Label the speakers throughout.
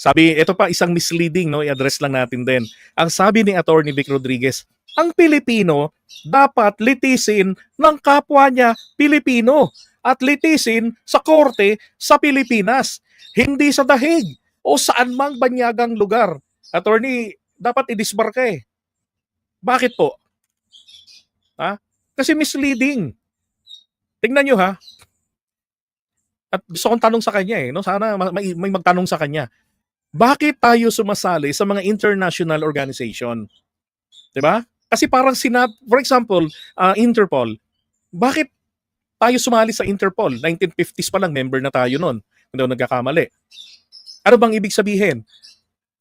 Speaker 1: Sabi, ito pa isang misleading, no? I-address lang natin din. Ang sabi ni Attorney Vic Rodriguez, ang Pilipino dapat litisin ng kapwa niya Pilipino at litisin sa korte sa Pilipinas, hindi sa dahig o saan mang banyagang lugar. Attorney, dapat i-disbar ka eh. Bakit po? Ha? Kasi misleading. Tingnan nyo ha. At gusto kong tanong sa kanya eh. No? Sana may magtanong sa kanya. Bakit tayo sumasali sa mga international organization? 'Di ba? Kasi parang for example, Interpol. Bakit tayo sumali sa Interpol? 1950s pa lang, member na tayo noon. Kung daw nagkakamali. Ano bang ibig sabihin?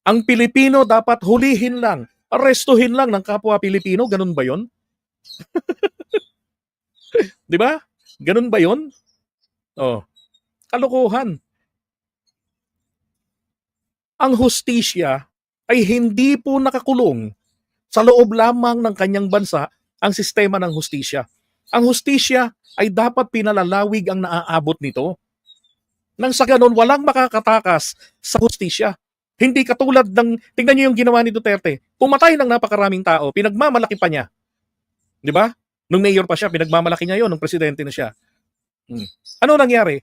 Speaker 1: Ang Pilipino dapat hulihin lang, arestuhin lang ng kapwa Pilipino, ganun ba 'yon? 'Di ba? Ganun ba 'yon? Oh, kalokohan. Ang hustisya ay hindi po nakakulong sa loob lamang ng kanyang bansa ang sistema ng hustisya. Ang hustisya ay dapat pinalalawig ang naaabot nito. Nang sa ganun, walang makakatakas sa hustisya. Hindi katulad ng, tingnan niyo yung ginawa ni Duterte. Pumatay ng napakaraming tao, pinagmamalaki pa niya. Di ba? Nung mayor pa siya, pinagmamalaki niya yon nung presidente na siya. Ano nangyari?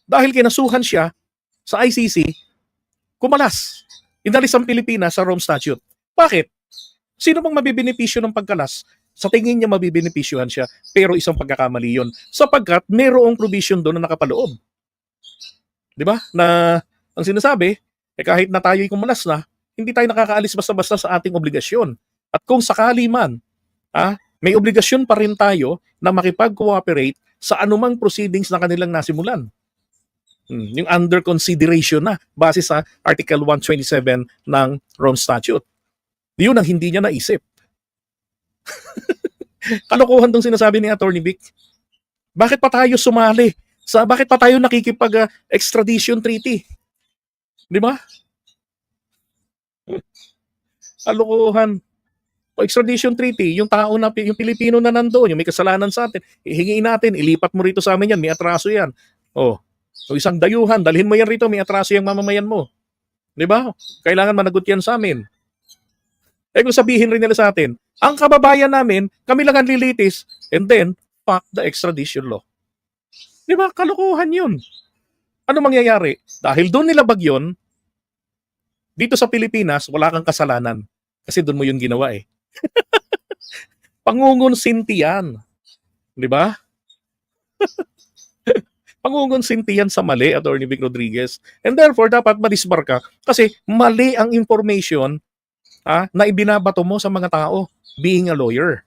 Speaker 1: Dahil kinasuhan siya sa ICC, kumalas. Inalis ang Pilipinas sa Rome Statute. Bakit? Sino bang mabibenepisyo ng pagkalas? Sa tingin niya mabibenepisyohan siya, pero isang pagkakamali yun. Sapagkat mayroong provision doon na nakapaloob. Di ba? Na ang sinasabi, kahit na tayo'y kumalas na, hindi tayo nakakaalis basta-basta sa ating obligasyon. At kung sakali man, may obligasyon pa rin tayo na makipag-cooperate sa anumang proceedings na kanilang nasimulan. Yung under consideration na base sa Article 127 ng Rome Statute. Yun ang hindi niya naisip. Kalokohan tong sinasabi ni Attorney Vic. Bakit pa tayo sumali? Bakit pa tayo nakikipag-extradition treaty? Di ba? Kalokohan. O extradition treaty, yung tao na, yung Pilipino na nandoon, yung may kasalanan sa atin, ihingiin natin, ilipat mo rito sa amin yan, may atraso yan. So isang dayuhan, dalhin mo yan rito, may atraso yung mamamayan mo. Di ba? Kailangan managot yan sa amin. Kung sabihin rin nila sa atin, ang kababayan namin, kami lang ang lilitis, and then, fuck the extradition law. Di ba? Kalokohan yun. Ano mangyayari? Dahil doon nilabag yun, dito sa Pilipinas, wala kang kasalanan. Kasi doon mo yun ginawa eh. Pangungunsinti yan. Di ba? Pangungunsinti yan sa mali, Attorney Vic Rodriguez. And therefore, dapat madisbar ka kasi mali ang information na ibinabato mo sa mga tao being a lawyer.